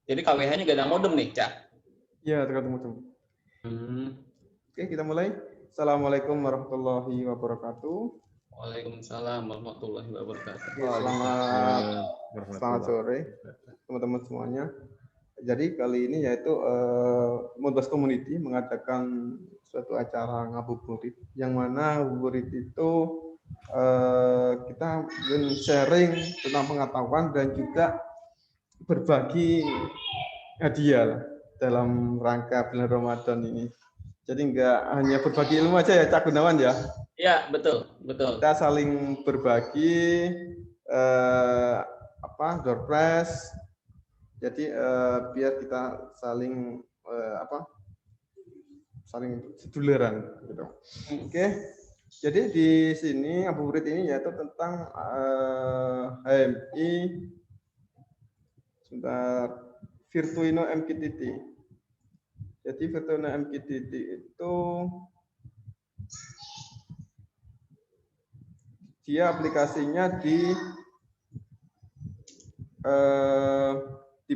Jadi KWH-nya gak ada modem nih, Cak? Ya, tergantung modem. Oke, kita mulai. Assalamualaikum warahmatullahi wabarakatuh. Waalaikumsalam warahmatullahi wabarakatuh. Selamat sore teman-teman semuanya. Jadi kali ini yaitu Modbus Community mengadakan suatu acara ngabuburit, yang mana ngabuburit itu kita sharing tentang pengetahuan dan juga berbagi hadiah dalam rangka bulan Ramadan ini. Jadi nggak hanya berbagi ilmu aja ya, Cak Gunawan ya. Ya, betul. Kita saling berbagi door prize. Jadi biar kita saling saling seduluran gitu. Oke. Jadi di sini ngabuburit ini yaitu tentang HMI Virtuino MQTT. Jadi Virtuino MQTT itu dia aplikasinya di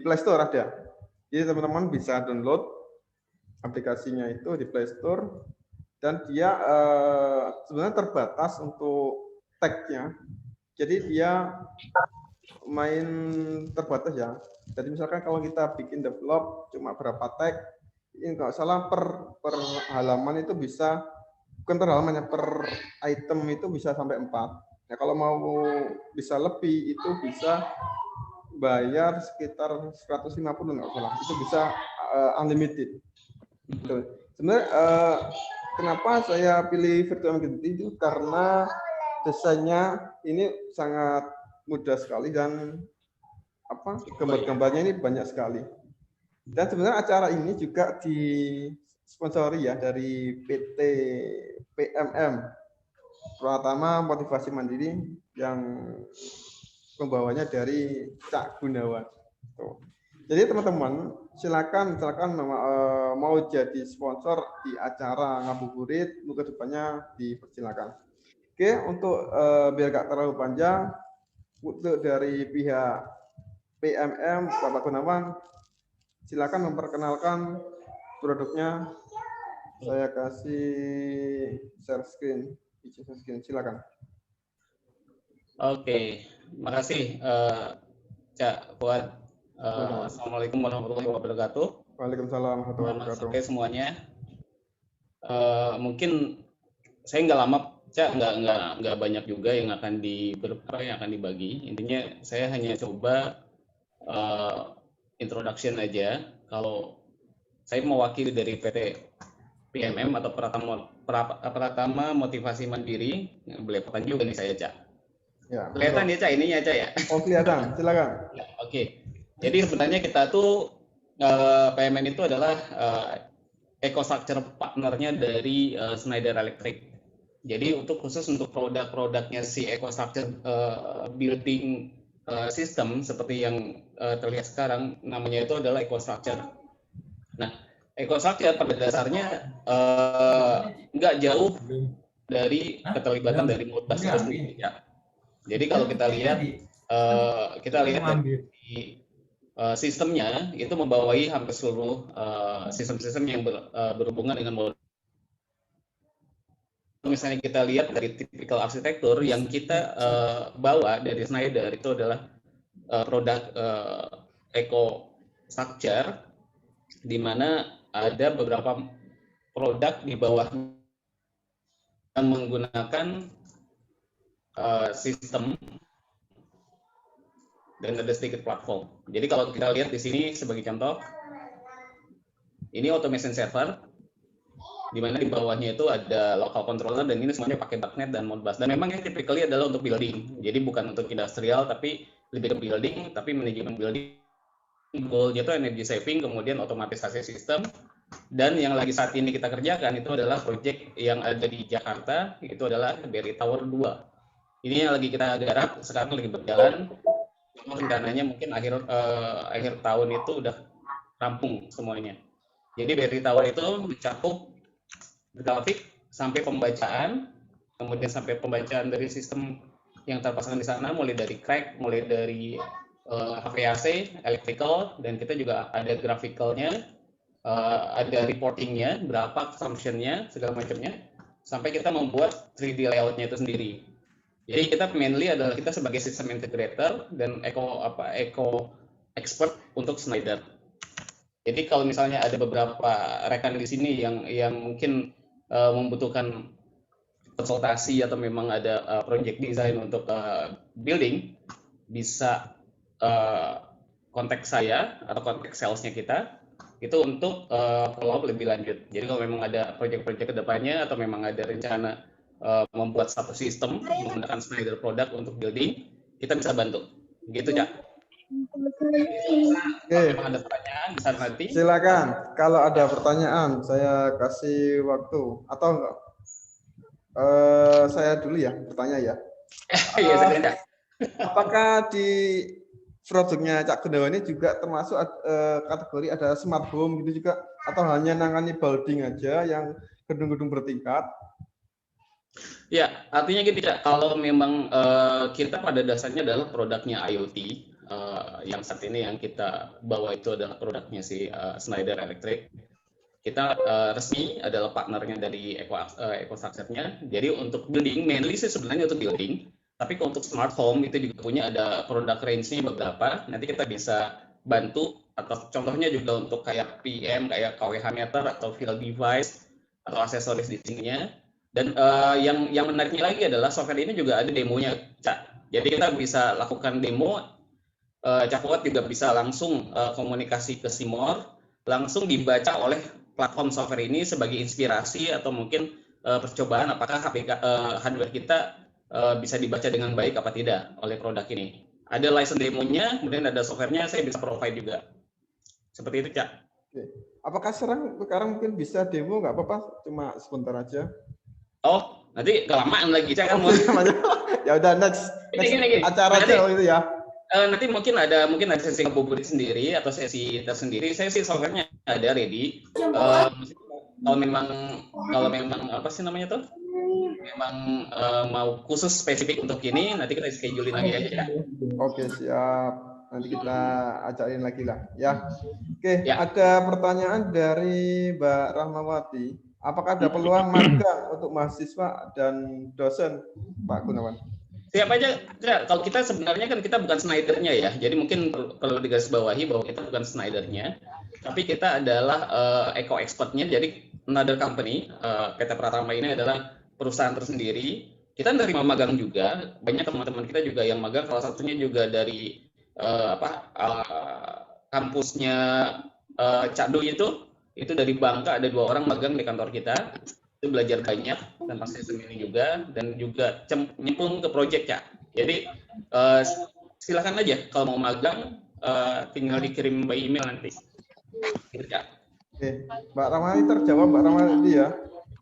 Play Store ada. Jadi teman-teman bisa download aplikasinya itu di Play Store, dan dia sebenarnya terbatas untuk tag-nya. Jadi dia main terbatas ya. Jadi misalkan kalau kita bikin develop cuma berapa tag, ini nggak salah per halaman itu bisa, bukan per halaman ya, per item itu bisa sampai 4. Ya kalau mau bisa lebih itu bisa bayar sekitar 150 nggak salah. Itu bisa unlimited. Sebenarnya kenapa saya pilih virtual MQTT itu karena desainnya ini sangat mudah sekali dan gambar-gambarnya ini banyak sekali. Dan sebenarnya acara ini juga disponsori ya dari PT PMM, Pratama Motivasi Mandiri, yang pembawanya dari Cak Gunawan. Jadi teman-teman silakan mau jadi sponsor di acara ngabuburit, untuk kedepannya dipersilakan. Oke, untuk biar gak terlalu panjang, untuk dari pihak PMM Bapak Gunawan, silakan memperkenalkan produknya. Saya kasih share screen, silakan. Oke, makasih Cak Fuad. Assalamualaikum warahmatullahi wabarakatuh. Waalaikumsalam warahmatullahi wabarakatuh. Oke semuanya. Mungkin saya nggak lama, Cak, nggak banyak juga yang akan dibagi. Intinya saya hanya coba introduction aja. Kalau saya mewakili dari PT PMM atau Pratama Motivasi Mandiri, belepotan juga nih saya, Cak. Ya, kelihatan ya, Cak, ininya, Cak, ya? Oh, kelihatan, silakan. Oke. Jadi sebenarnya kita tuh PMM itu adalah EcoStruxure partnernya dari Schneider Electric. Jadi khusus untuk produk-produknya si EcoStruxure building system seperti yang terlihat sekarang, namanya itu adalah EcoStruxure. Nah, EcoStruxure pada dasarnya nggak jauh dari keterlibatan dari Modbus itu sendiri, ya. Jadi kalau kita lihat dari sistemnya itu membawahi hampir seluruh sistem-sistem yang berhubungan dengan Modbus. Misalnya kita lihat dari tipikal arsitektur yang kita bawa dari Schneider itu adalah produk EcoStruxure, di mana ada beberapa produk di bawah yang menggunakan sistem dan ada sedikit platform. Jadi kalau kita lihat di sini sebagai contoh, ini automation server, di mana di bawahnya itu ada local controller, dan ini semuanya pakai .NET dan Modbus. Dan memang yang typically adalah untuk building, jadi bukan untuk industrial, tapi lebih ke building, tapi manajemen building. Goal-nya itu energy saving, kemudian otomatisasi sistem. Dan yang lagi saat ini kita kerjakan itu adalah project yang ada di Jakarta, itu adalah BRI Tower 2. Ini yang lagi kita garap, sekarang lagi berjalan. Rencananya mungkin akhir tahun itu udah rampung semuanya. Jadi BRI Tower itu mencakup grafik sampai pembacaan, kemudian sampai pembacaan dari sistem yang terpasang di sana, mulai dari crack, mulai dari HVAC, electrical, dan kita juga ada graphicalnya, ada reportingnya, berapa consumption-nya, segala macamnya, sampai kita membuat 3D layout-nya itu sendiri. Jadi kita mainly adalah kita sebagai system integrator dan eco expert untuk Schneider. Jadi kalau misalnya ada beberapa rekan di sini yang mungkin membutuhkan konsultasi atau memang ada project design untuk building, bisa kontak saya atau kontak salesnya kita itu untuk follow up lebih lanjut. Jadi kalau memang ada project-project kedepannya atau memang ada rencana membuat satu sistem menggunakan Schneider produk untuk building, kita bisa bantu. Gitu, Cak. Kalau memang ada pertanyaan bisa nanti. Silakan. Kalau ada pertanyaan, saya kasih waktu atau enggak? Saya dulu ya bertanya ya. Iya, saya apakah di produknya Cak Gunawan ini juga termasuk kategori ada smart home gitu juga, atau hanya nangani building aja yang gedung-gedung bertingkat? Ya, artinya gini, Cak, kalau memang kita pada dasarnya adalah produknya IoT, yang saat ini yang kita bawa itu adalah produknya si Schneider Electric. Kita resmi adalah partnernya dari EcoStruxure-nya. Jadi untuk building, mainly sih sebenarnya untuk building. Tapi untuk smart home itu juga punya ada produk range-nya beberapa. Nanti kita bisa bantu, atau contohnya juga untuk kayak PM, kayak KWH meter atau field device atau aksesoris di sininya. Dan yang menariknya lagi adalah software ini juga ada demonya, Cak. Jadi kita bisa lakukan demo. Cak Fuad juga bisa langsung komunikasi ke Simor, langsung dibaca oleh platform software ini sebagai inspirasi atau mungkin percobaan apakah hardware kita bisa dibaca dengan baik apa tidak oleh produk ini. Ada license demonya, kemudian ada softwarenya, saya bisa provide juga. Seperti itu, Cak. Oke. Apakah sekarang mungkin bisa demo, nggak apa-apa, cuma sebentar aja? Oh, nanti kelamaan lagi, Cak. Ya udah, next gini. acara nanti, aja itu ya. Nanti mungkin ada sesi ngabuburit sendiri atau sesi tersendiri. Saya sih softwarenya ada ready. Kalau memang apa sih namanya tuh? Memang mau khusus spesifik untuk ini, nanti kita schedulein lagi aja. Oke, siap. Nanti kita ajakin lagi lah ya. Oke, Ya. Ada pertanyaan dari Mbak Rahmawati. Apakah ada peluang magang untuk mahasiswa dan dosen, Pak Gunawan? Siap aja. Kalau kita sebenarnya kan kita bukan Schneider-nya ya. Jadi mungkin perlu digarisbawahi bahwa kita bukan Schneider-nya, tapi kita adalah eco expert-nya. Jadi another company, PT Pratama ini adalah perusahaan tersendiri. Kita menerima magang juga. Banyak teman-teman kita juga yang magang. Salah satunya juga dari kampusnya Cak Doi itu dari Bangka, ada 2 orang magang di kantor kita. Itu belajar banyak tentang sistem ini juga, dan juga nyemplung ke project, Cak. Jadi silakan aja kalau mau magang, tinggal dikirim by email nanti. Gitu, Cak. Oke, Mbak Ramadi terjawab, Mbak Ramadi ya.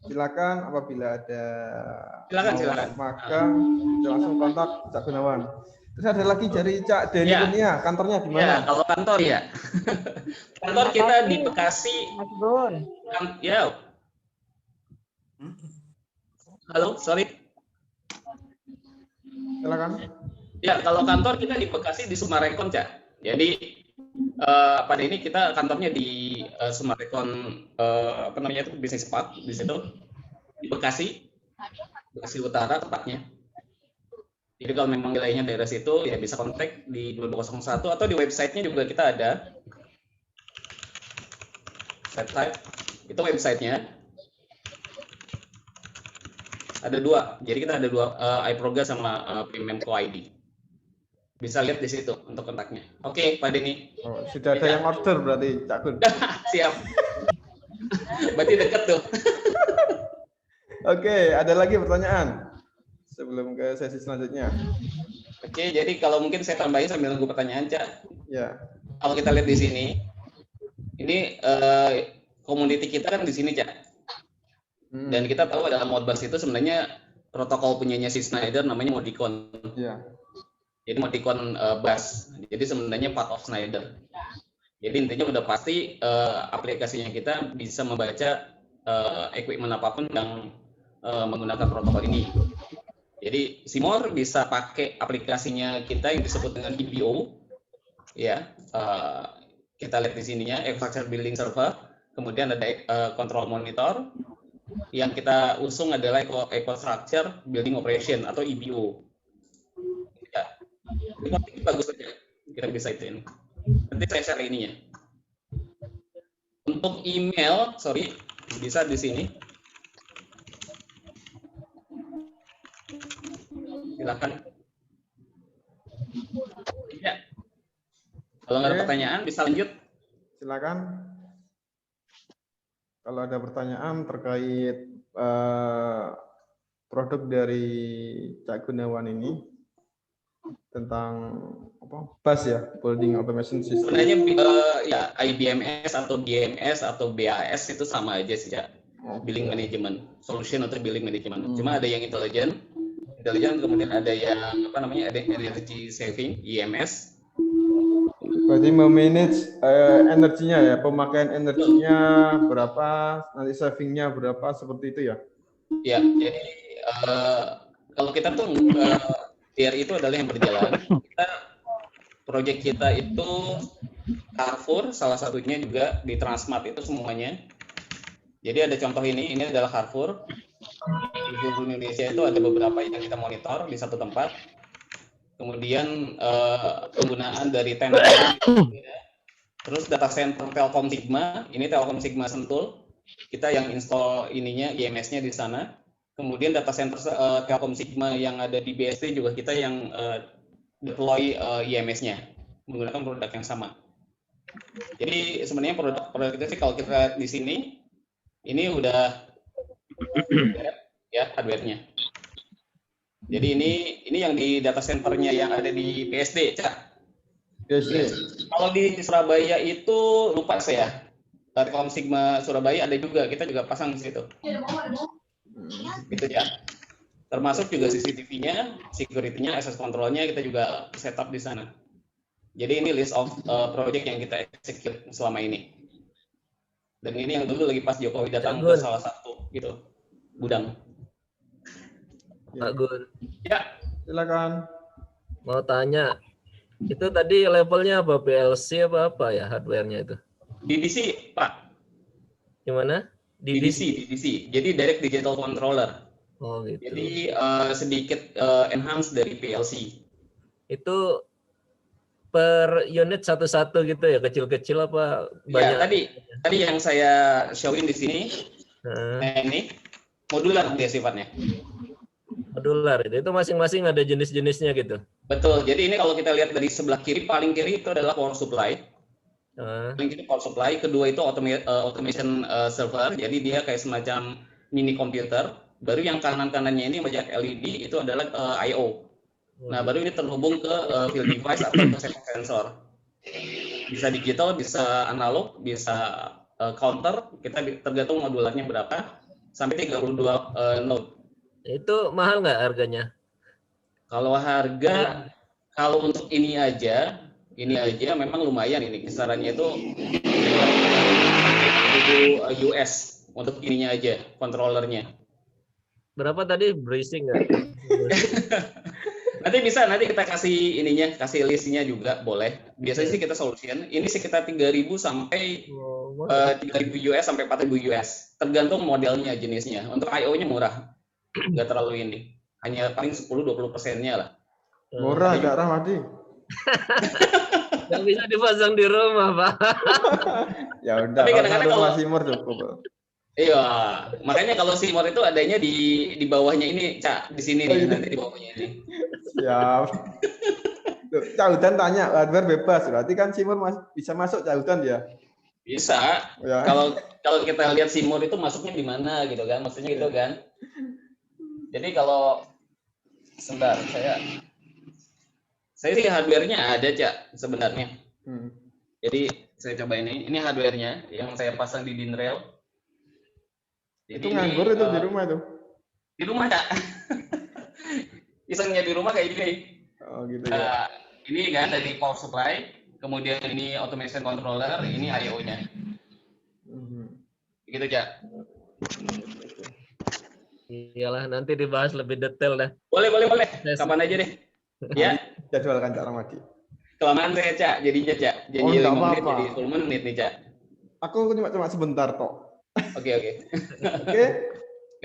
Silakan apabila ada silakan. magang, langsung kontak Cak Gunawan. Terus ada lagi dari Cak Denny Kurnia, kantornya di mana? Ya, kalau kantor ya. Kantor kita di Bekasi. Ya. Halo, sorry. Silakan. Ya, kalau kantor kita di Bekasi di Sumarekon, Cak. Jadi pada ini kita kantornya di Sumarekon, apa namanya itu, Business Park di situ di Bekasi Utara tepatnya. Jadi kalau memang wilayahnya daerah situ ya bisa kontak di 2201 atau di websitenya juga kita ada. Itu websitenya. Ada 2, jadi kita ada 2, iProga sama Payment ID. Bisa lihat di situ untuk kontaknya. Oke, Pak Denny. Oh, sudah ada yang order berarti, Cak Gun. Siap. Berarti deket tuh. Oke, ada lagi pertanyaan sebelum ke sesi selanjutnya. Oke, jadi kalau mungkin saya tambahin sambil nunggu pertanyaan, Cak. Ya. Kalau kita lihat di sini, ini community kita kan di sini, Cak. Dan kita tahu dalam Modbus itu sebenarnya protokol punyanya si Schneider namanya Modicon. Ya. Jadi Modicon bus. Jadi sebenarnya part of Schneider. Jadi intinya udah pasti aplikasinya kita bisa membaca equipment apapun yang menggunakan protokol ini. Jadi Simor bisa pakai aplikasinya kita yang disebut dengan EBO. ya. Kita lihat di sininya infrastructure building server, kemudian ada control monitor. Yang kita usung adalah EcoStruxure Building Operation atau EBO. Ya, ini bagus saja. Kita bisa itu ini. Nanti saya share ininya. Untuk email, sorry, bisa di sini. Silakan. Ya. Kalau nggak ada pertanyaan, bisa lanjut. Silakan. Kalau ada pertanyaan terkait produk dari Cak Gunawan ini tentang apa? BAS ya, Building Automation System. Sebenarnya ya IBMS atau BMS atau BAS itu sama aja sih ya. Building Management, Solution untuk Building Management. Cuma ada yang intelligent, kemudian ada yang apa namanya, ada energy saving, EMS. Berarti memanage energinya ya, pemakaian energinya berapa, nanti savingnya berapa, seperti itu ya? Ya, jadi kalau kita tuh DR itu adalah yang berjalan. Proyek kita itu Carrefour, salah satunya juga di Transmart itu semuanya. Jadi ada contoh ini adalah Carrefour. Di seluruh Indonesia itu ada beberapa yang kita monitor di satu tempat. Kemudian penggunaan dari tender, terus data center Telkom Sigma, ini Telkom Sigma Sentul, kita yang install ininya IMS-nya di sana. Kemudian data center Telkom Sigma yang ada di BSD juga kita yang deploy IMS-nya menggunakan produk yang sama. Jadi sebenarnya produk kita sih kalau kita di sini ini udah ya hardware-nya. Jadi ini yang di data center-nya yang ada di BSD, Cak. BSD. Kalau di Surabaya itu lupa saya. Telkom Sigma Surabaya ada juga, kita juga pasang di situ. Gitu ya. Termasuk juga CCTV-nya, security-nya, access control-nya kita juga setup di sana. Jadi ini list of project yang kita execute selama ini. Dan ini yang dulu lagi pas Jokowi datang ke salah satu gitu gudang. Pak Gun. Ya, silakan. Mau tanya, itu tadi levelnya apa? PLC apa ya hardware-nya itu? DDC, Pak. Gimana? DDC. Jadi Direct Digital Controller. Oh gitu. Jadi sedikit enhance dari PLC. Itu per unit satu-satu gitu ya, kecil-kecil apa banyak? Ya, tadi yang saya showin di sini, nah ini modular dia sifatnya. Modular itu masing-masing ada jenis-jenisnya gitu. Betul. Jadi ini kalau kita lihat dari sebelah kiri, paling kiri itu adalah power supply. Paling kiri power supply. Kedua itu automation server. Jadi dia kayak semacam mini komputer. Baru yang kanan-kanannya ini banyak LED itu adalah I/O. Nah baru ini terhubung ke field device atau ke sensor. Bisa digital, bisa analog, bisa counter. Kita tergantung modularnya berapa. Sampai 32 node. Itu mahal nggak harganya? Kalau harga, kalau untuk ini aja memang lumayan ini kisarannya itu $1,000 untuk ininya aja, controllernya. Berapa tadi bracing nggak? Nanti kita kasih ininya, kasih listnya juga boleh. Biasanya sih kita solution. Ini sekitar 3.000 sampai $3.000 sampai $4.000. Tergantung modelnya, jenisnya. Untuk I/O-nya murah. Nggak terlalu ini, hanya paling 10-20%-nya lah. Murah Kak Rahmadi. Nggak bisa dipasang di rumah Pak. Ya udah, tapi kadang-kadang kalau Simor cukup. Iya, makanya kalau Simor itu adanya di bawahnya ini, Cak, di sini nih, nanti di bawahnya ini. Siap. Cak Udan tanya, hardware bebas, berarti kan Simor bisa masuk Cak Udan ya? Bisa. Ya. Kalau kita lihat Simor itu masuknya di mana gitu kan, maksudnya gitu kan. Jadi kalau sebentar saya sih hardware-nya ada, Cak, sebenarnya. Jadi saya coba ini hardware-nya yang saya pasang di DINRAIL. Jadi itu nganggur itu di rumah itu? Di rumah, Cak. Isengnya di rumah kayak gini. Oh gitu ya. Ini kan dari power supply, kemudian ini automation controller, ini I/O-nya. Gitu, Cak. Iyalah, nanti dibahas lebih detail dah. Boleh. Kapan aja deh. Ya. Jadwalkan Cak Rahmadi. kelamaan saya, Cak. Jadinya, Cak. Jadi Oh, 5 nggak menit apa-apa. jadi 10 menit nih, Cak. Aku cuma sebentar kok. Oke. Oke,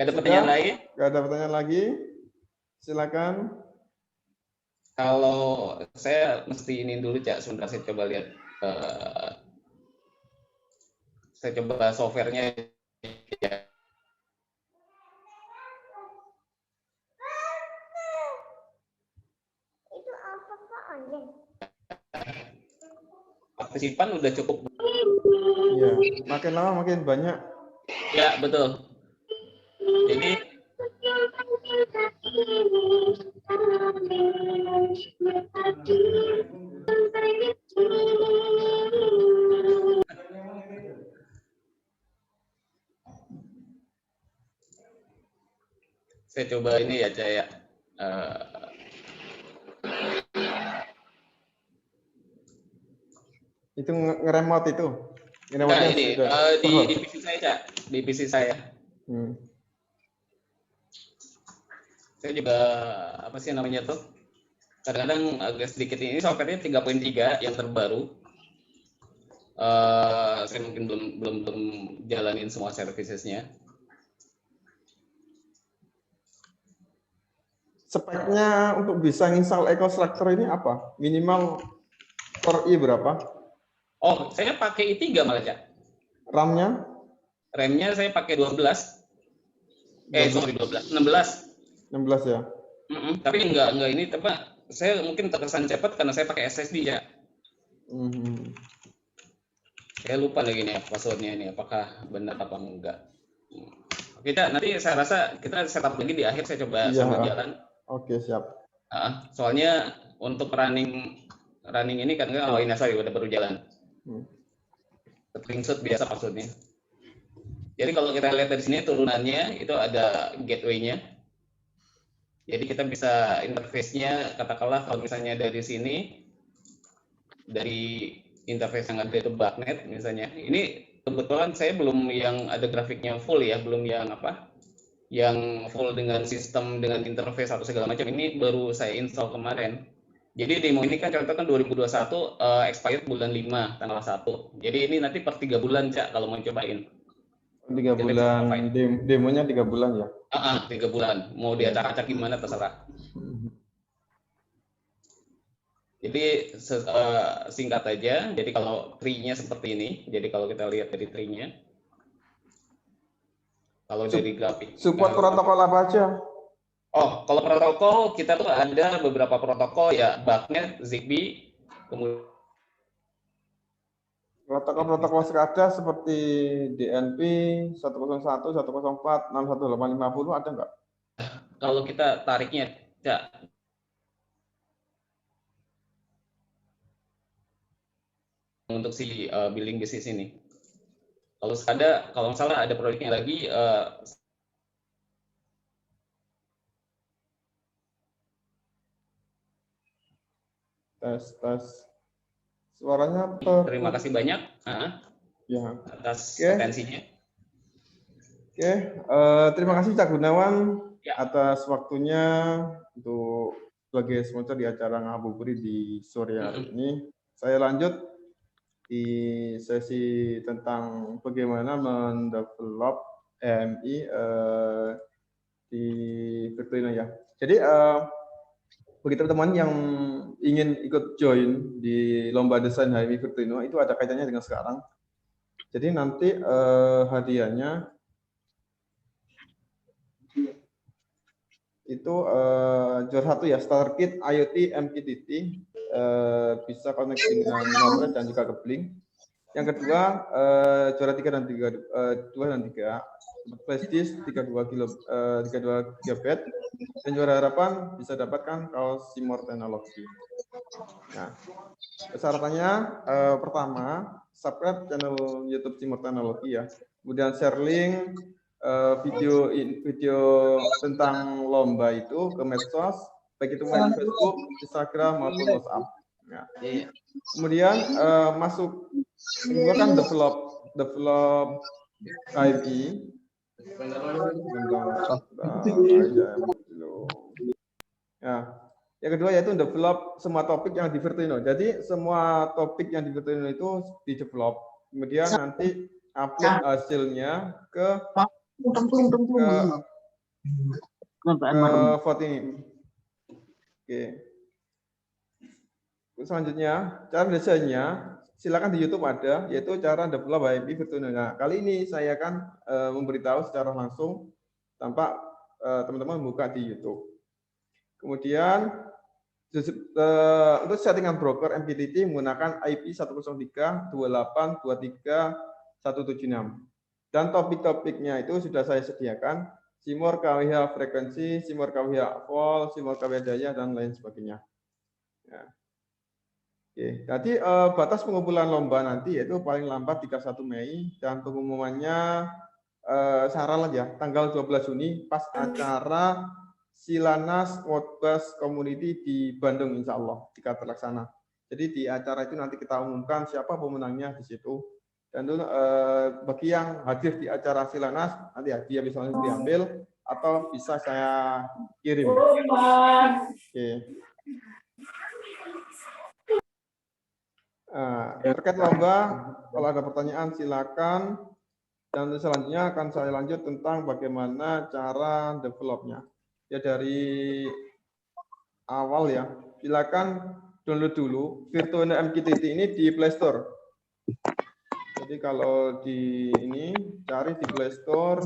Gak ada sudah. pertanyaan lain? Nggak ada pertanyaan lagi. Silakan. Kalau saya mesti ini dulu, Cak. Sebentar saya coba lihat. Saya coba softwarenya. Ya. Partisipan udah cukup. Iya, makin lama makin banyak. Ya, betul. Jadi saya coba ini ya, Cak ya. Itu ngeremot itu. Nah, ini di PC saya, Cak. Di PC saya. Saya juga apa sih namanya tuh? Kadang-kadang agak sedikit ini softwarenya 3.3 yang terbaru. Saya mungkin belum jalanin semua servicesnya. Speknya untuk bisa install EcoStructure ini apa? Minimal Core i berapa? Oh, saya pakai i3 malah, Cak. RAM-nya? RAM-nya saya pakai 12. 16 ya. Tapi enggak ini, tapi saya mungkin terkesan cepat karena saya pakai SSD, ya. Saya lupa lagi nih passwordnya ini, apakah benar apa enggak. Oke, Cak, nanti saya rasa kita setup lagi di akhir, saya coba sambil jalan. Oke, siap. Soalnya untuk running ini kan ini sorry udah baru jalan. Screenshot biasa passwordnya. Jadi kalau kita lihat dari sini turunannya itu ada gateway-nya. Jadi kita bisa interface-nya, katakanlah kalau misalnya dari sini, dari interface yang ada itu .NET misalnya. Ini kebetulan saya belum yang ada grafiknya full ya, belum yang yang full dengan sistem, dengan interface atau segala macam. Ini baru saya install kemarin. Jadi demo ini kan contoh kan 2021 expired bulan 5 tanggal 1. Jadi ini nanti per 3 bulan, Cak, kalau mau cobain. 3 bulan, demonya 3 bulan ya? 3 bulan. Mau diacak-acak gimana terserah. Jadi singkat aja, jadi kalau tree-nya seperti ini, jadi kalau kita lihat dari tree-nya, kalau dari grafik. Support protokol apa aja? Oh, kalau protokol kita tuh ada beberapa protokol ya, .NET, ZigBee, kemudian protokol SCADA seperti DNP 101, 104, 61850 ada nggak? Kalau kita tariknya, ya, untuk si billing bisnis ini. Kalau ada, kalau nggak salah ada produknya lagi. Tes. Suaranya terima kasih banyak atas atensinya. Oke, terima kasih Cak Gunawan atas waktunya untuk sebagai sponsor di acara Ngabuburit di sore hari ini. Saya lanjut di sesi tentang bagaimana mendevelop EMI di Virtuino ya. Jadi bagi teman-teman yang ingin ikut join di lomba desain HMI Virtuino itu ada kaitannya dengan sekarang. Jadi nanti hadiahnya itu juara 1 ya, starter kit IoT MQTT, bisa koneksi dengan Node dan juga ke Blink. Yang kedua juara 2 dan 3 flash disk 32 GB, dan juara harapan bisa dapatkan kaos Simor Teknologi. Nah, persyaratannya pertama subscribe channel YouTube Simor Teknologi ya, kemudian share link video tentang lomba itu ke medsos, baik itu Facebook, Instagram maupun WhatsApp. Nah, kemudian masuk kedua kan develop KMI. Ya, Yang kedua yaitu develop semua topik yang di Virtuino. Jadi semua topik yang di Virtuino itu di develop. Kemudian nanti upload hasilnya ke vote ini. Oke. Selanjutnya, cara desainnya silakan di YouTube ada, yaitu cara develop WIP Virtuino. Nah, kali ini saya akan memberitahu secara langsung tanpa teman-teman buka di YouTube. Kemudian untuk settingan broker MQTT menggunakan IP 103.28.23.176. Dan topik-topiknya itu sudah saya sediakan. Simor KWH frekuensi, Simor KWH vol, Simor KWH daya, dan lain sebagainya. Ya. Oke, jadi batas pengumpulan lomba nanti yaitu paling lambat 31 Mei dan pengumumannya saran aja tanggal 12 Juni pas acara Silanas Modbus Community di Bandung, insya Allah jika terlaksana. Jadi di acara itu nanti kita umumkan siapa pemenangnya di situ. Dan itu bagi yang hadir di acara Silanas nanti hadiah bisa diambil atau bisa saya kirim. Oke. Terkait lomba, kalau ada pertanyaan silakan. Dan selanjutnya akan saya lanjut tentang bagaimana cara developnya. Ya dari awal ya, silakan download dulu Virtuino MQTT ini di Play Store. Jadi kalau di ini cari di Play Store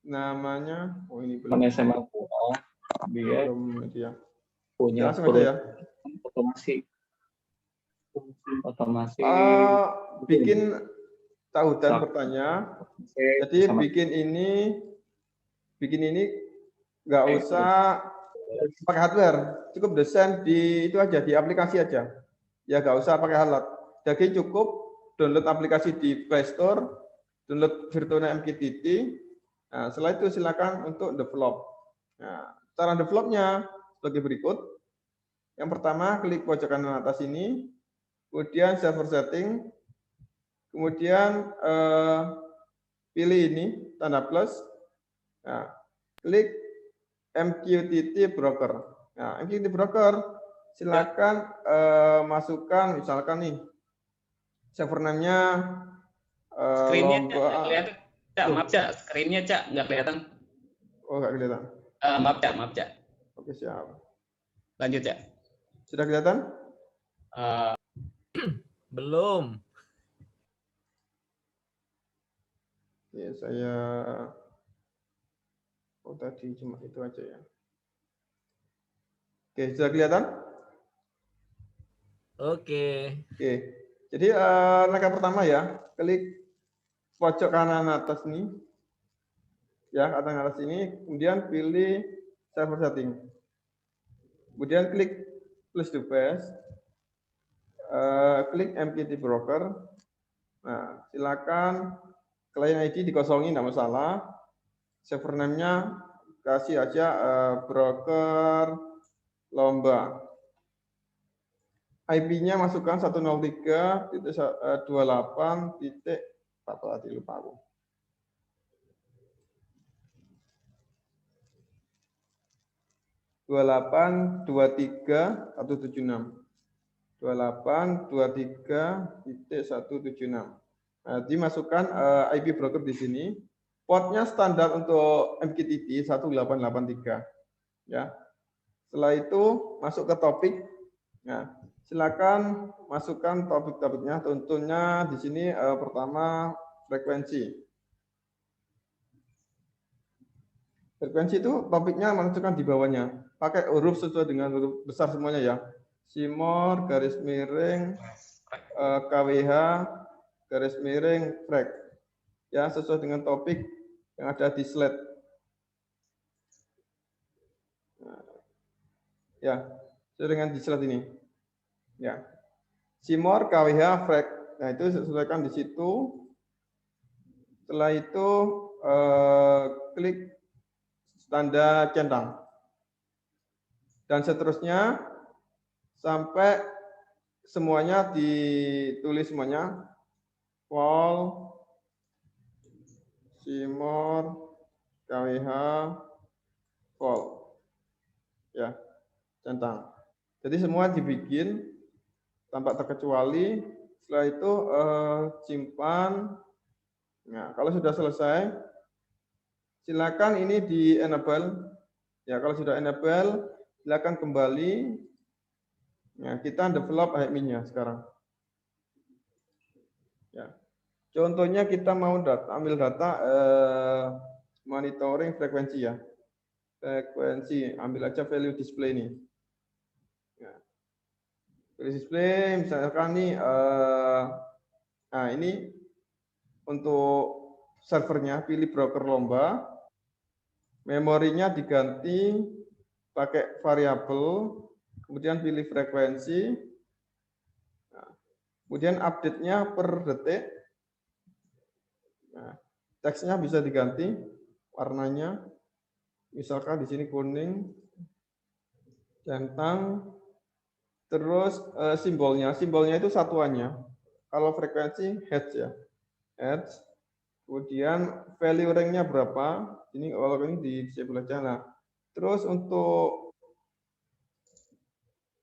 namanya, oh ini belum. SMA dia Belum dia. punya Langsung aja ya. otomasi Bikin tahu dan bertanya. Jadi bikin ini nggak usah pakai hardware, cukup desain di itu aja, di aplikasi aja. Ya nggak usah pakai alat. Jadi cukup download aplikasi di Play Store, download Virtuino MQTT. Nah, setelah itu silakan untuk develop. Nah, cara developnya sebagai berikut. Yang pertama, klik pojok kanan atas ini, kemudian server setting, kemudian pilih ini tanda plus. Nah, klik MQTT broker. Nah, MQTT broker silakan masukkan misalkan nih server name-nya Screen-nya lomba. kelihatan. Cak, maaf Cak, screen-nya Cak nggak kelihatan. Oh, nggak kelihatan. Maaf Cak. Oke, siap. Lanjut Cak. Sudah kelihatan? Belum. Ya, saya tadi cuma itu aja ya. Oke, sudah kelihatan? Oke. Oke. Jadi langkah pertama ya, klik pojok kanan atas nih. Ya, kanan atas ini, kemudian pilih server setting. Kemudian klik plus device. Klik MQTT broker. Nah, silakan client ID dikosongin, tidak masalah. Server name-nya kasih aja broker lomba. IP-nya masukkan 103.28. Apa tadi lupa aku. (28 23 176). 2823.176. Nah, dimasukkan IP broker di sini. Portnya standar untuk MQTT 1883. Ya. Setelah itu masuk ke topik. Nah, silakan masukkan topik-topiknya. Tentunya di sini pertama frekuensi. Frekuensi itu topiknya masukkan di bawahnya. Pakai huruf sesuai dengan huruf besar semuanya ya. Simor garis miring KWH garis miring frek. Ya, sesuai dengan topik yang ada di slide. Ya, sesuai dengan di slide ini. Ya. Simor KWH frek. Nah, itu sesuaikan di situ. Setelah itu klik tanda centang. Dan seterusnya sampai semuanya ditulis semuanya. Vol, Simor, KWH, vol. Ya. centang. Jadi semua dibikin tanpa terkecuali. Setelah itu simpan. Nah, kalau sudah selesai, silakan ini di enable. Ya, kalau sudah enable, silakan kembali. Nah, kita develop HMI-nya sekarang. Ya. Contohnya kita mau ambil data monitoring frekuensi ya. Frekuensi, ambil aja value display ini. Ya. Value display misalkan nih nah ini untuk servernya pilih broker lomba. Memorinya diganti pakai variabel, kemudian pilih frekuensi. Nah, kemudian update-nya per detik. Nah, teksnya bisa diganti warnanya. Misalkan di sini kuning, centang, terus simbolnya itu satuannya. Kalau frekuensi hertz ya, hertz. Kemudian value range-nya berapa? Ini kalau ini di disable aja. Nah, terus untuk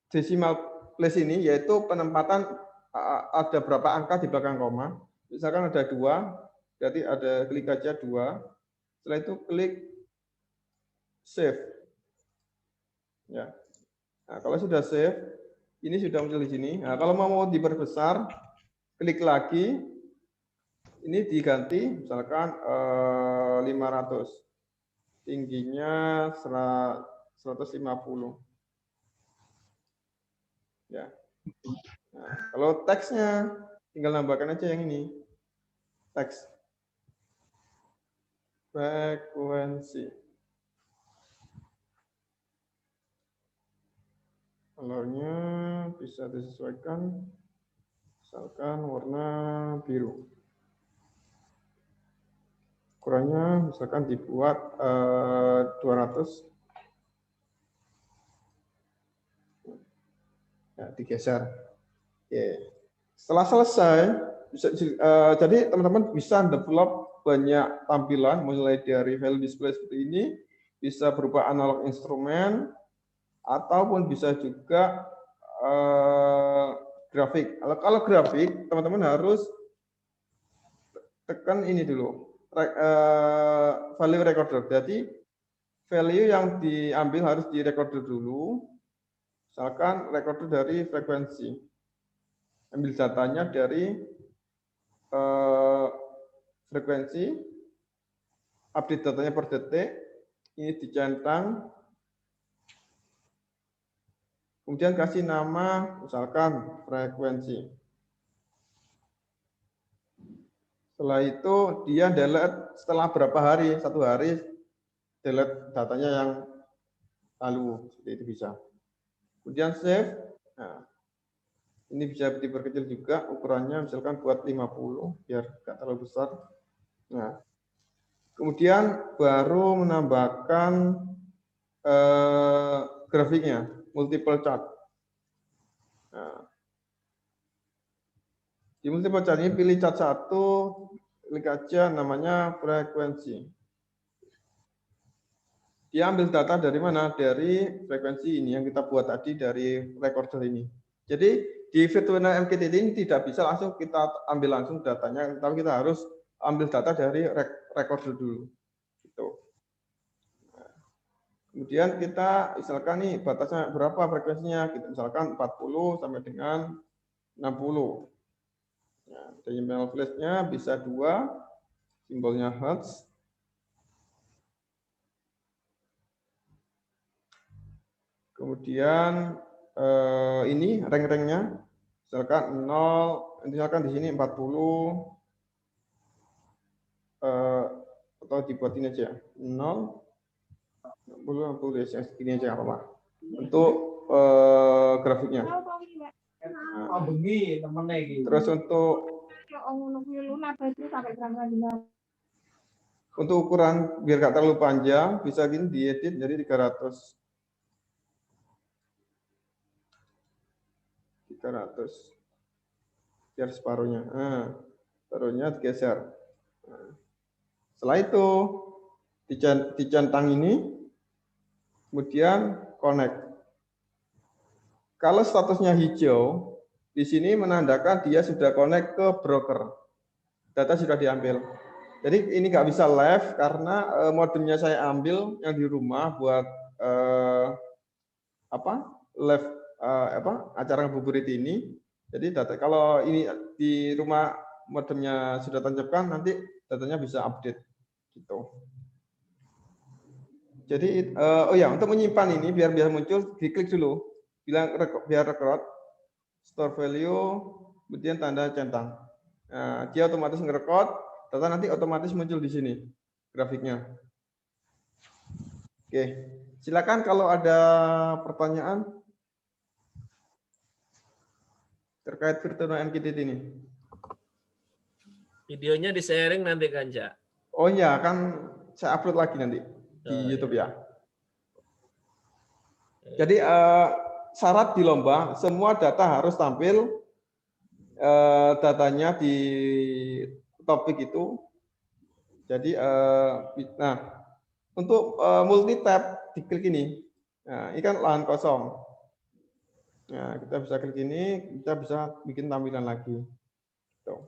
decimal place ini yaitu penempatan ada berapa angka di belakang koma. Misalkan ada 2, berarti ada klik aja 2. Setelah itu klik save. Ya. Nah, kalau sudah save, ini sudah muncul di sini. Nah, kalau mau diperbesar, klik lagi. Ini diganti, misalkan 500. Tingginya 150. Ya. Nah, kalau teksnya, tinggal nambahkan aja yang ini. Teks. Frekuensi. Colornya bisa disesuaikan, misalkan warna biru. Ukurannya misalkan dibuat 200. Ya, digeser. Oke. Setelah selesai, jadi teman-teman bisa develop banyak tampilan, mulai dari value display seperti ini, bisa berupa analog instrumen, ataupun bisa juga grafik. Kalau grafik, teman-teman harus tekan ini dulu, value recorder. Jadi value yang diambil harus di recorder dulu. Misalkan recorder dari frekuensi. Ambil datanya dari frekuensi, update datanya per detik, ini dicentang, kemudian kasih nama, misalkan frekuensi. Setelah itu dia delete setelah berapa hari, 1 hari, delete datanya yang lalu, seperti itu bisa. Kemudian save. Nah, ini bisa diperkecil juga ukurannya, misalkan buat 50 biar nggak terlalu besar. Nah, kemudian baru menambahkan grafiknya, multiple chart. Nah, di multiple chart ini pilih chart 1, klik aja namanya frekuensi. Dia ambil data dari mana? Dari frekuensi ini yang kita buat tadi dari recorder ini. Jadi di virtual MQTT ini tidak bisa langsung kita ambil langsung datanya, tapi kita harus ambil data dari recorder dulu. Gitu. Nah, kemudian kita misalkan nih batasnya berapa frekuensinya? Kita misalkan 40 sampai dengan 60. Nah, decimal place-nya bisa 2, simbolnya hertz. Kemudian ini rank-ranknya, misalkan 0, misalkan di sini 40, atau dibuat ini aja 0, 60 ya, segini aja apa-apa. Untuk grafiknya. Nah, terus untuk ukuran biar gak terlalu panjang, bisa gini diedit jadi 300 biar separuhnya. Nah, separuhnya digeser. Nah, setelah itu dicentang ini, kemudian connect. Kalau statusnya hijau, di sini menandakan dia sudah connect ke broker. Data sudah diambil. Jadi ini nggak bisa live karena modemnya saya ambil yang di rumah buat live acara ngabuburit ini. Jadi data kalau ini di rumah modemnya sudah tancapkan, nanti datanya bisa update gitu. Jadi untuk menyimpan ini biar muncul, diklik dulu, bilang biar record, store value, kemudian tanda centang. Nah, dia otomatis ngerekod, data nanti otomatis muncul di sini grafiknya. Oke, silakan kalau ada pertanyaan terkait virtual MQTT ini. Videonya di-sharing nanti kan, Cak? Oh iya, kan saya upload lagi nanti di YouTube ya. Jadi syarat di lomba semua data harus tampil datanya di topik itu. Jadi nah untuk multi tab diklik ini. Nah, ini kan lahan kosong. Nah, kita bisa klik ini, kita bisa bikin tampilan lagi. Tuh.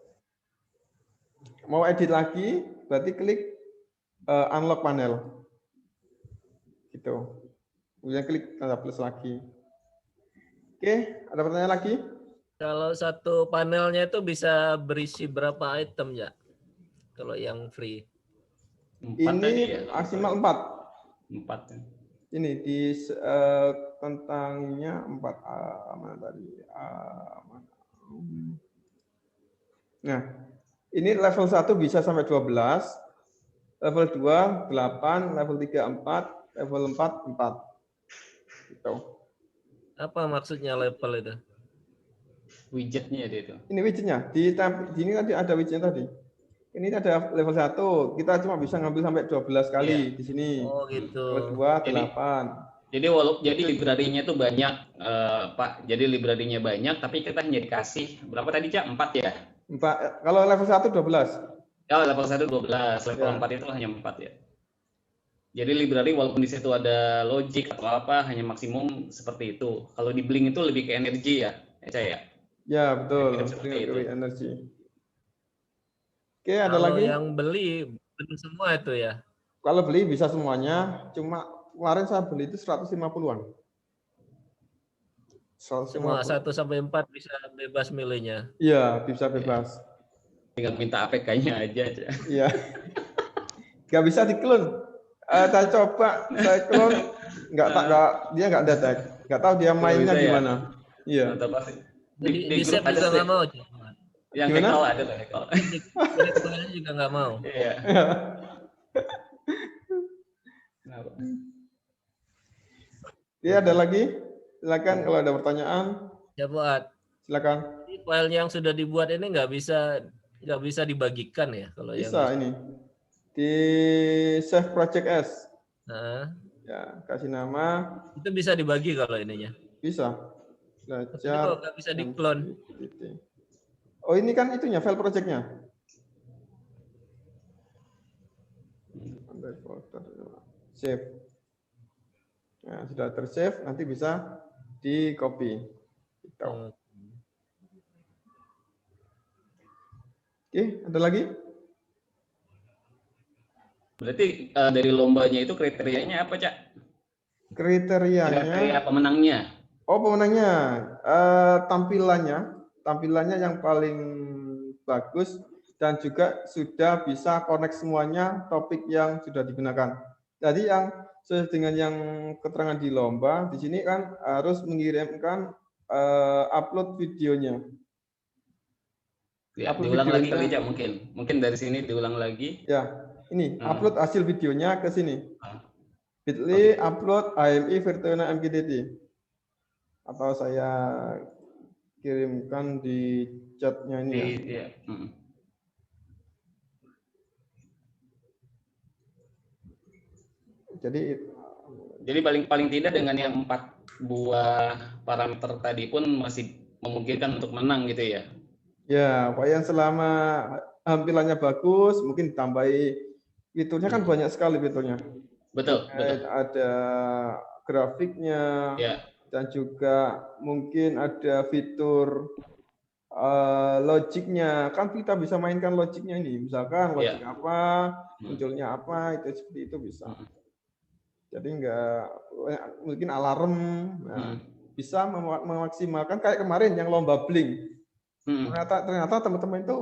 Mau edit lagi, berarti klik unlock panel. Gitu. Kemudian klik tanda plus lagi. Oke, ada pertanyaan lagi? Kalau satu panelnya itu bisa berisi berapa item ya? Kalau yang free. 4 Ini tadi ya? maksimal 4. 4 ya. Ini di tentangnya 4 mana tadi? Nah, ini level 1 bisa sampai 12, level 2 8, level 3 4, level 4 4. Gitu. Apa maksudnya level itu? Widgetnya dia itu. Ini widgetnya. Di sini tadi ada widgetnya tadi. Ini ada level 1, kita cuma bisa ngambil sampai 12 kali di sini. Oh gitu. Level 2 8. Jadi library-nya itu banyak, Pak. Jadi library-nya banyak, tapi kita hanya dikasih berapa tadi, Cak? 4 ya? 4. Kalau level 1 12. Ya, level 1 12, level Ya. 4 itu hanya 4 ya. Jadi library walaupun di situ ada logic atau apa, hanya maksimum seperti itu. Kalau di Blink itu lebih ke energi ya, Cak ya? Ya, betul. Mirip seperti itu. Energi. Oke, ada Kalau lagi? yang beli semua itu ya? Kalau beli bisa semuanya, cuma kemarin saya beli itu 150-an. Semua 1 sampai 4 bisa bebas milihnya. Iya, bisa bebas. Tinggal minta APK-nya aja, Cak. Iya. Nggak bisa diklon. Saya coba, saya klon, dia nggak detect. Nggak tahu dia mainnya bisa ya? gimana. Iya. Mantap pasti. Di grup save juga nggak mau. Yang Gimana? hackle ada tuh hackle. Di juga nggak mau. Iya. Kenapa? Oke, ada lagi? Silakan kalau ada pertanyaan. Ya buat. Silakan. File yang sudah dibuat ini nggak bisa dibagikan ya kalau yang Bisa ini. Di Save Project S. Nah, Ya, kasih nama. itu bisa dibagi kalau ininya. Bisa. Tapi Belajar. kok nggak bisa diklon? Oh, ini kan itunya, file project-nya. Save. Nah, sudah tersave, nanti bisa di copy. Gitu. Oke, ada lagi? Berarti dari lombanya itu kriterianya apa, Cak? Kriterianya. Kriteria pemenangnya. Oh, pemenangnya. Tampilannya yang paling bagus dan juga sudah bisa connect semuanya topik yang sudah digunakan. Jadi yang sesuai dengan yang keterangan di lomba, di sini kan harus mengirimkan upload videonya. Ya, Upload diulang lagi videonya. kali, Cak, mungkin dari sini diulang lagi. Ya, ini upload hasil videonya ke sini. Ah. Bitly upload AMI Virtual MQTT. Atau saya kirimkan di chatnya ini ya. Iya. Jadi paling tidak dengan yang 4 buah parameter tadi pun masih memungkinkan untuk menang gitu ya. Ya, Pak yang selama tampilannya bagus, mungkin ditambahi fiturnya kan banyak sekali fiturnya. Betul. Ada grafiknya, Ya. dan juga mungkin ada fitur logiknya, kan kita bisa mainkan logiknya ini, misalkan logik apa, munculnya apa, itu seperti itu bisa. Jadi enggak mungkin alarm, nah, bisa memaksimalkan kayak kemarin yang lomba bling. Ternyata teman-teman itu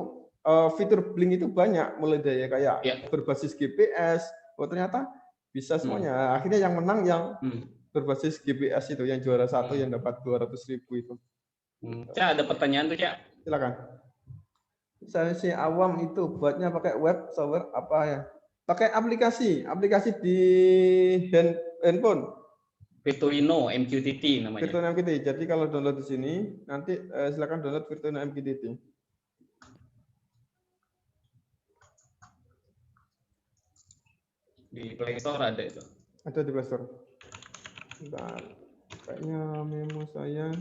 fitur bling itu banyak, mulai dari kayak berbasis GPS, ternyata bisa semuanya. Akhirnya yang menang yang berbasis GPS itu, yang juara satu yang dapat 200.000 itu. Cak, ada pertanyaan tuh, Cak. Silakan. Saya si awam itu buatnya pakai web server apa ya? Pakai aplikasi di handphone. Virtuino MQTT namanya. Virtuino MQTT. Jadi kalau download di sini, nanti silakan download Virtuino MQTT. Di Play Store ada itu. Ada di Play Store. Bentar. Kayaknya memo saya.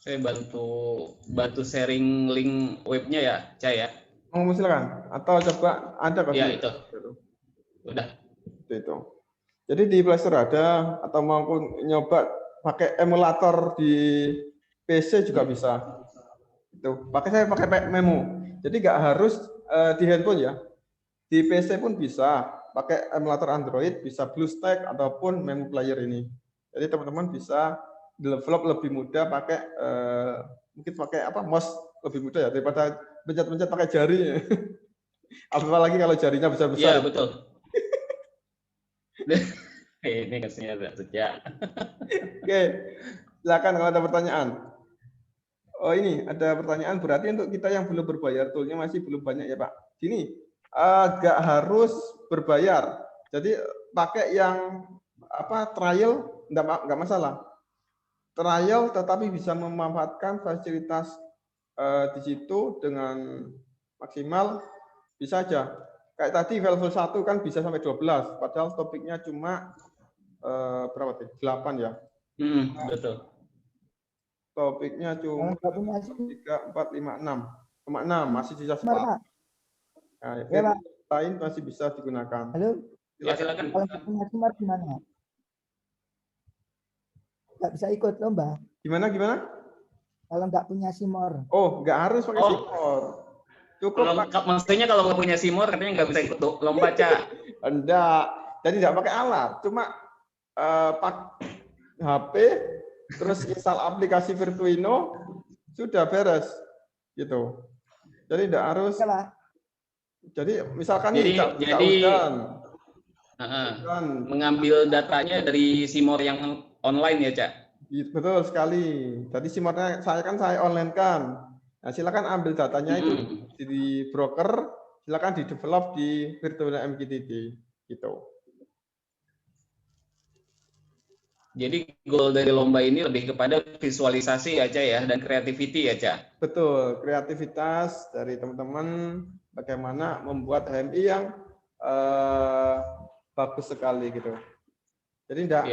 Saya bantu sharing link webnya ya, Cak ya. Mau silakan. Atau coba ada kok. Ya itu. Udah. Itu. Jadi di Play Store ada, atau maupun nyoba pakai emulator di PC juga bisa. Itu. Saya pakai memo. Jadi nggak harus di handphone ya. Di PC pun bisa pakai emulator Android, bisa BlueStack ataupun memo player ini. Jadi teman-teman bisa develop lebih mudah pakai mungkin pakai mouse lebih mudah ya daripada pencet-pencet pakai jari. Apalagi kalau jarinya besar-besar. Iya, betul. Ini kasihnya sejak. Oke, silakan kalau ada pertanyaan. Oh ini ada pertanyaan, berarti untuk kita yang belum berbayar toolnya masih belum banyak ya Pak. Gini, nggak harus berbayar. Jadi pakai yang trial nggak masalah. Trial tetapi bisa memanfaatkan fasilitas di situ dengan maksimal bisa aja. Kayak tadi level 1 kan bisa sampai 12, padahal topiknya cuma berapa sih? 8 ya. Betul. Topiknya cuma 3, 4, 5, 6. Cuma 6, masih sisa 4. Nah, ya, lain masih bisa digunakan. Halo? Ya, silakan. Kalau nggak punya smart gimana? Nggak bisa ikut lomba. Gimana? Kalau nggak punya simor. Oh, nggak harus pakai simor. Cukup maksudnya kalau nggak punya simor katanya nggak bisa ikut lomba, Cak. Enggak. Jadi nggak pakai alat, cuma pakai HP, terus install aplikasi Virtuino, sudah beres, gitu. Jadi nggak harus. Jadi misalkan mengambil datanya dari simor yang online ya, Cak? Betul sekali. Tadi simornya saya online kan. Nah, silakan ambil datanya itu di broker, silakan di develop di Virtuino MQTT gitu. Jadi goal dari lomba ini lebih kepada visualisasi ya, Cak ya, dan creativity ya, Cak? Betul, kreativitas dari teman-teman bagaimana membuat HMI yang bagus sekali gitu. Jadi enggak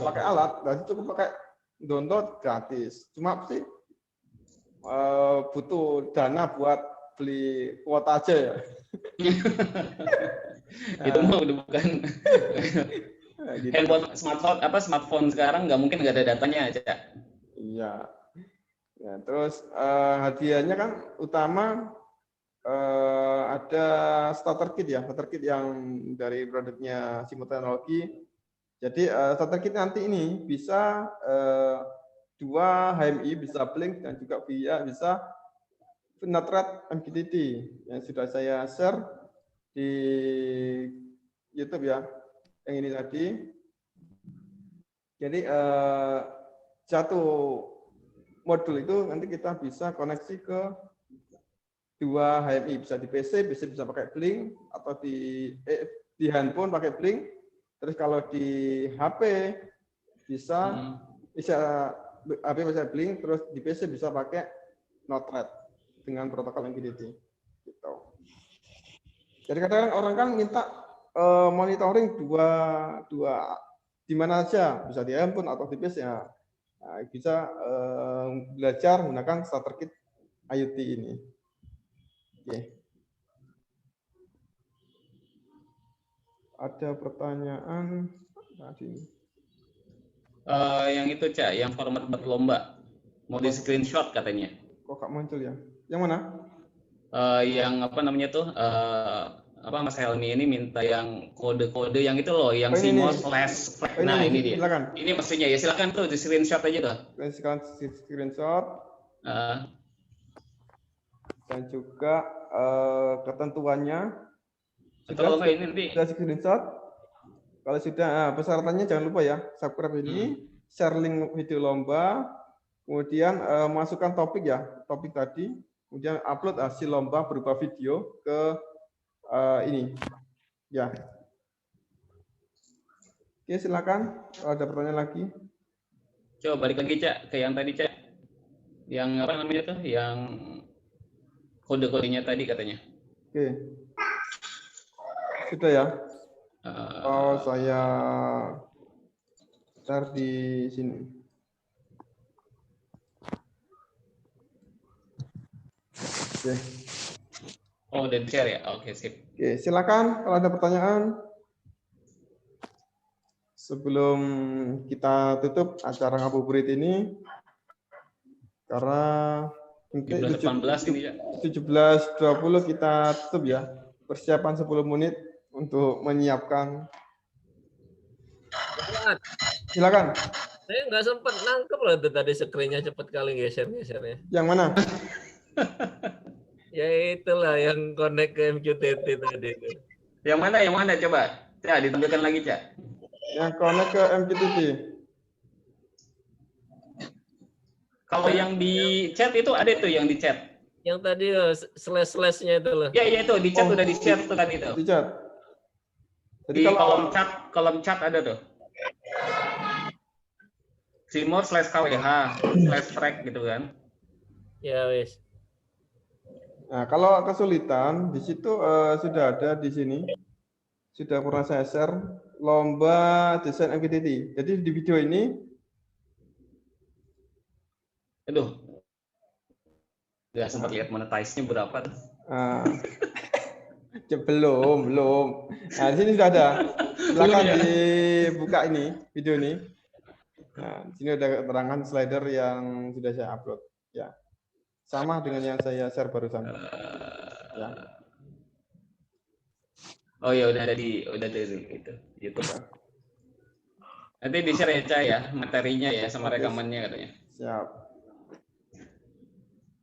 pakai alat, dan cukup pakai download gratis. Cuma sih butuh dana buat beli kuota aja ya. Itu mah udah bukan gitu. handphone, smartphone sekarang nggak mungkin nggak ada datanya aja. Iya. Ya, terus hadiahnya kan utama ada starter kit ya, starter kit yang dari produknya Simo Teknologi. Jadi starter kit nanti ini bisa 2 HMI, bisa Blink dan juga bisa Node-RED MQTT yang sudah saya share di YouTube ya, yang ini tadi. Jadi satu modul itu nanti kita bisa koneksi ke 2 HMI, bisa di PC, bisa pakai Blink, atau di handphone pakai Blink. Terus kalau di HP bisa HP bisa Blink, terus di PC bisa pakai Node-RED dengan protokol MQTT. Gitu. Jadi kadang-kadang orang kan minta monitoring dua di mana aja, bisa di handphone atau di PC ya. Nah, bisa belajar menggunakan starter kit IoT ini. Oke. ada pertanyaan tadi. Yang itu Cak, yang format berlomba mau di screenshot katanya. Kok gak muncul ya? Yang mana? Yang apa namanya tuh? Apa Mas Helmi ini minta yang kode-kode yang itu loh, yang Oh, ini Simo nih. slash flag. Oh, Nah ini dia. Silakan. Ini mestinya ya, silakan tuh di screenshot aja tuh. Silakan screenshot dan juga ketentuannya. Kalau nggak ini nanti. Sudah screenshot. Kalau sudah, persyaratannya jangan lupa ya, subscribe ini, share link video lomba, kemudian masukkan topik ya, topik tadi, kemudian upload hasil lomba berupa video ke ini, ya. Oke, silakan. Kalau ada pertanyaan lagi. Coba balik lagi Cak ke yang tadi Cak, yang apa namanya tuh, yang kode-kodenya tadi katanya. Oke, sudah ya. Saya share di sini. Oke. Oh, udah di-share ya? Oke, sip. Oke, silakan kalau ada pertanyaan. Sebelum kita tutup acara ngabuburit ini, karena 17.18 ini ya. 17.20 kita tutup ya. Persiapan 10 menit untuk menyiapkan. Silakan. Saya nggak sempat nangkep loh itu tadi screen-nya cepet kali geser-gesernya. Yang mana? Ya itulah yang connect ke MQTT tadi itu. Yang mana? Yang mana coba? Cak, ditampilkan lagi Cak. Yang connect ke MQTT. Kalau yang di chat itu ada tuh yang di chat. Yang tadi slash-slashnya itu loh. Ya, itu di chat udah di share tuh tadi itu. Di chat. Jadi Di kalau kolom chat ada tuh. Simor /KWH /track gitu kan. Ya wis. Nah, kalau kesulitan di situ sudah ada di sini. Sudah pernah saya share lomba desain MQTT. Jadi di video ini Aduh. Nggak sempat lihat monetize-nya berapa tuh. belum. Nah, di sini sudah ada. Silakan dibuka ini video ini. Nah, di sini ada keterangan slider yang sudah saya upload. Ya, sama dengan yang saya share barusan. Ya. Oh ya udah ada di itu YouTube. Nanti di share ya Cak ya materinya ya sama rekamannya katanya. Siap.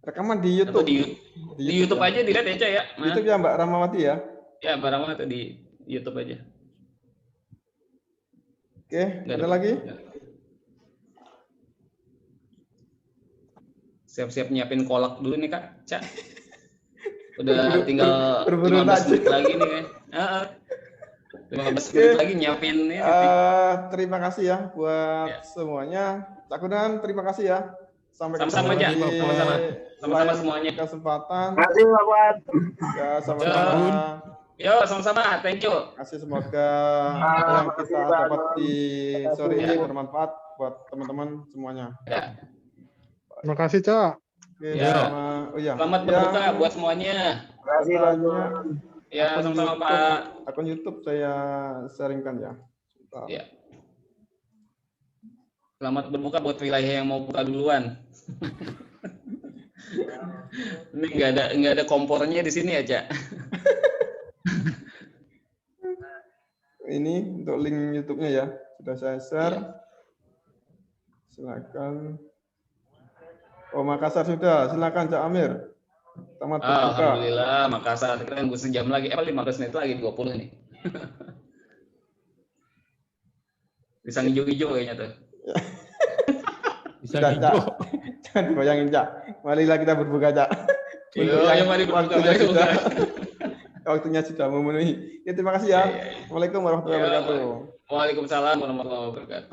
Rekaman di Atau YouTube. di YouTube aja dilihat ya Cak ya. Nah, YouTube ya Mbak Ramawati ya. ya barang atau di YouTube aja. Oke, ada lagi? Siap-siap nyiapin kolak dulu nih Kak, Cak. Udah tinggal berburu 15 menit lagi nih kan. 15 menit lagi nyiapin ini. Terima kasih ya buat semuanya. Cak Gunan, terima kasih ya. Sampai Sama-sama aja, di sama-sama semuanya. kesempatan. Terima kasih Pak Wan. Ya, sama-sama. Yo, sama-sama. Thank you. Kasih semoga apa yang kita dapat di sore ini bermanfaat buat teman-teman semuanya. Ya. Terima kasih, Cak. Oke, Ya. Selamat berbuka buat semuanya. Terima kasih Pak Wan. Ya, sama-sama Pak. Akun YouTube saya sharingkan ya. Ya. Selamat berbuka buat wilayah yang mau buka duluan. Ini nggak ada kompornya di sini ya, Cak. Ini untuk link YouTube-nya ya, sudah saya share. Silakan. Oh, Makassar sudah. Silakan Cak Amir. Selamat berbuka. Alhamdulillah, Makassar. Kita tunggu sejam lagi. 15 menit lagi, 20 nih. Bisa hijau-hijau kayaknya tuh. Bisa Sudah, hijau. Cak. Jangan dibayangin, Cak. Marilah kita berbuka, Cak. Iya, mari berbuka. Waktunya sudah memenuhi. Ya, terima kasih ya. Assalamualaikum warahmatullahi wabarakatuh. Waalaikumsalam warahmatullahi wabarakatuh.